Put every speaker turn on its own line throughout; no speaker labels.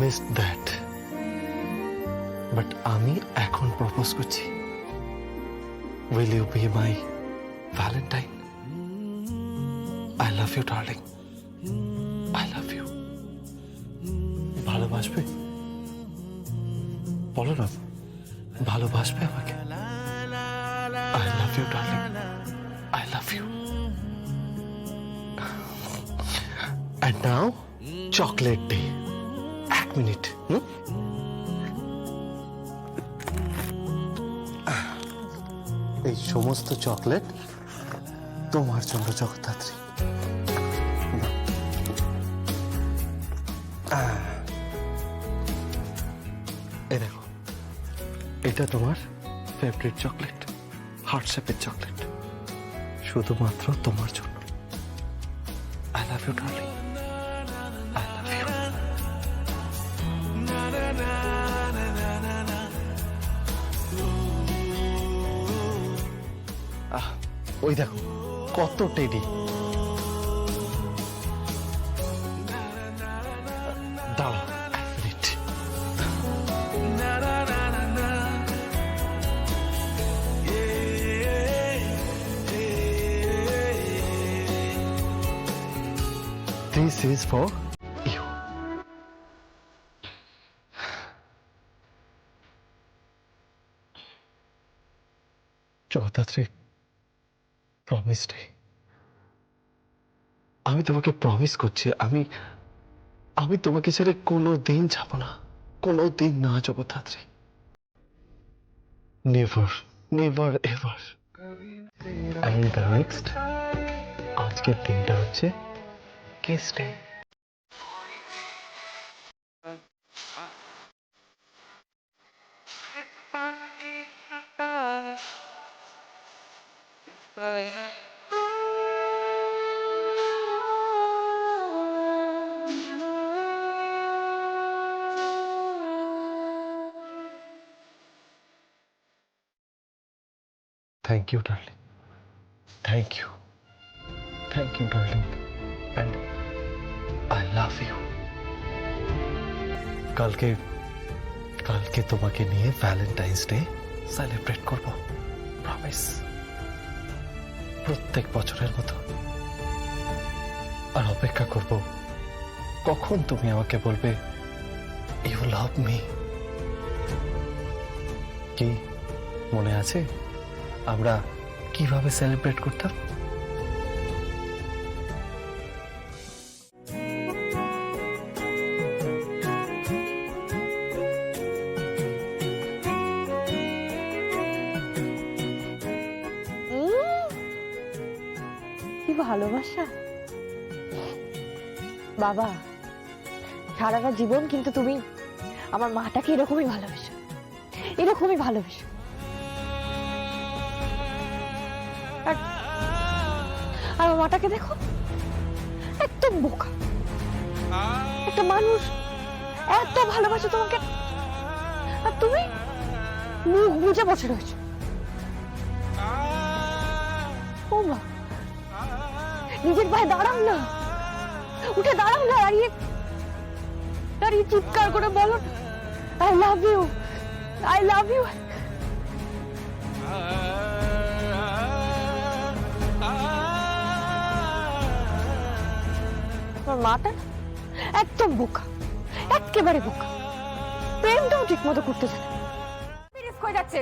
Missed that, but আমি এখন propose করছি। Will you be my valentine? I love you darling, I love you. ভালোবাসবে? বলো না, ভালোবাসবে আমাকে? I love you darling, I love you. And now, chocolate day. এক মিনিট। এই সমস্ত চকলেট তোমার জন্য জগদ্ধাত্রী। এই দেখো, এটা তোমার ফেভারিট চকলেট, হার্ট শেপের চকলেট, শুধুমাত্র তোমার জন্য। I love you darling, I love you. ওই দেখো কত টেডি। দাঁড়া এক মিনিট। This is for you. Jagaddhatri, promise day. আমি তোমাকে প্রমিস করছি, আমি তোমাকে ছেড়ে কোনো দিন যাব না, কোনো দিন না Jagaddhatri. Never, never ever. And the next, আজকের দিনটা হচ্ছে kiss day. Thank you, darling. Thank you. Thank you, darling. And I love you. কালকে তোমাকে নিয়ে ভ্যালেন্টাইন্স ডে সেলিব্রেট করব, প্রমিস। প্রত্যেক বছরের মতো। আর অপেক্ষা করব কখন তুমি আমাকে বলবে ইউ লাভ মি। কি মনে আছে আমরা কিভাবে সেলিব্রেট করতাম?
কি ভালোবাসা বাবা, সারাটা জীবন কিন্তু তুমি আমার মাটাকে এরকমই ভালোবেসো, এরকমই ভালোবেসো। আর আমার মাটাকে দেখো, একদম বোকা একটা মানুষ, এত ভালোবাসো তোমাকে, আর তুমি মুখ বুঝে বসে রয়েছো। ও মা, নিজের পায়ে দাঁড়াও না, উঠে দাঁড়াও না, দাঁড়িয়ে দাঁড়িয়ে চিৎকার করে বলো I love you, I love you. আমার মাটা একদম বোকা, একেবারে বোকা, প্রেমটাও ঠিক মতো করতে জানে। রিস্ক হয়ে যাচ্ছে।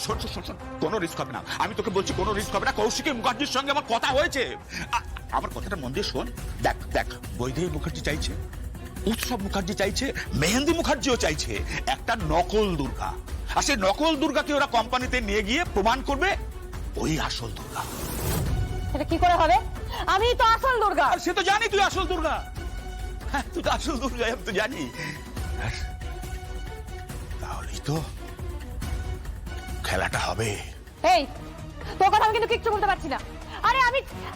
শোন শোন শোন, কোনো রিস্ক হবে না, আমি তোকে বলছি কোনো রিস্ক হবে না। কৌশিকী মুখার্জির সঙ্গে আমার কথা হয়েছে, আমার কথাটা মন দিয়ে শোন। দেখ দেখ, বৈদেহী মুখার্জি চাইছে, উৎসব মুখার্জি চাইছে, মেহেন্দি মুখার্জিও চাইছে একটা নকল দুর্গা। আর সেই নকল দুর্গাকে ওরা কোম্পানিতে নিয়ে গিয়ে প্রমাণ করবে ওই আসল দুর্গা।
এটা কি করে হবে? আমি তো আসল দুর্গা।
আর সে তো জানি তুই আসল দুর্গা, হ্যাঁ তুই তো আসল দুর্গা, আমি তো জানি। তাহলেই তো খেলাটা হবে।
এই তোর কথা আমি কিন্তু কিচ্ছু বলতে পারছি না। আরে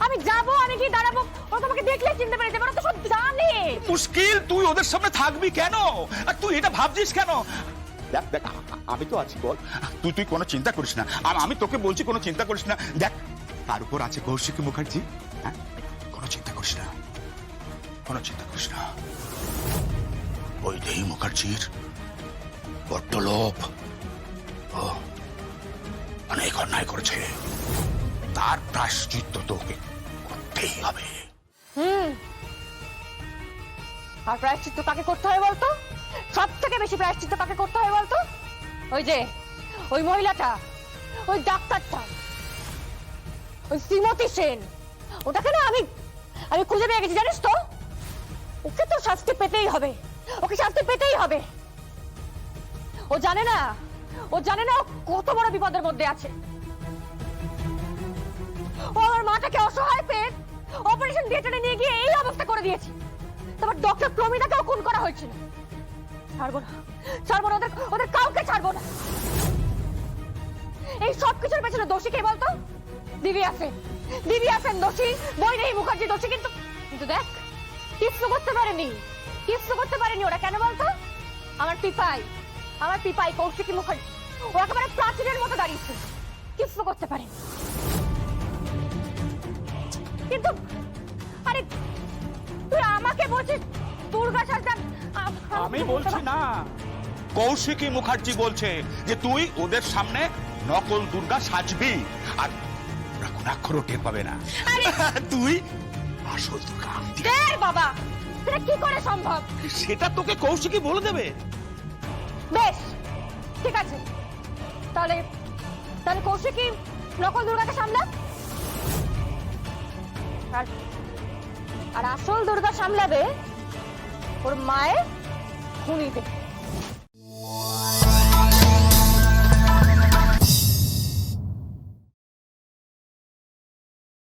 আমি যাবো, আমি কি দাঁড়াবো, ও তোমাকে দেখলে চিনতে পেরে যাবে, ওরা তো সব জানে।
মুশকিল, তুই ওদের সামনে থাকবি কেন? আর তুই এটা ভাবছিস কেন? দেখ দেখ, আমি তো আছি, বল। তুই কোনো চিন্তা করিস না, আমি তোকে বলছি কোনো চিন্তা করিস না। দেখ, তার উপর আছে কৌশিকী মুখার্জি, হ্যাঁ কোনো চিন্তা করিস না, কোনো চিন্তা করিস না। বৈদেহী মুখার্জির বড্ড লোভ। ও অনেক অন্যায় করেছে, তার প্রায়শ্চিত্ত তোকে করতেই হবে।
আর প্রায়শ্চিত্ত কাকে করতে হয় বলতো? সব থেকে বেশি প্রায়শ্চিত্ত কাকে করতে হয় বলতো? ওই যে ওই মহিলাটা, ওই ডাক্তারটা, ওই শ্রীমতী সেন, ওটাকে না আমি খুঁজে পেয়ে গেছি, জানিস তো? ওকে তো শাস্তি পেতেই হবে, ওকে শাস্তি পেতেই হবে। ও জানে না ও কত বড় বিপদের মধ্যে আছে। ও আমার মাটাকে অসহায় পেয়ে অপারেশন থিয়েটারে নিয়ে গিয়ে এই অবস্থা করে দিয়েছে। তারপর ডক্টর প্রমিতাকেও খুন করা হয়েছিল। ছাড়বো না, ওদের কাউকে ছাড়বো না। এই সব কিছুর পেছনে দোষী কে বলতো? দিব্যা সেন দোষী, বৈদেহী মুখার্জি দোষী। কিন্তু দেখ, কিচ্ছু করতে পারেনি ওরা। কেন বলতো? আমার পিপাই কৌশিকী মুখার্জি, ও একেবারে প্রাচীরের মতো দাঁড়িয়েছে, কিচ্ছু করতে পারেনি। কিন্তু আরে তুই আমাকে বলছিস দুর্গা সাজা?
আমি বলছি না, কৌশিকী মুখার্জি বলছে যে তুই ওদের সামনে নকল দুর্গা সাজবি, আর ওরা কোন অক্ষরও টের পাবে না। তুই আসল দুর্গা আনবি।
বাবা, সেটা কি করে সম্ভব?
সেটা তোকে কৌশিকী বলে দেবে।
বেশ, ঠিক আছে, তাহলে কৌশিকী নকল দুর্গাকে সামলা, আর আসল দুর্গা সামলাবে ওর মায়ের খুনিদের।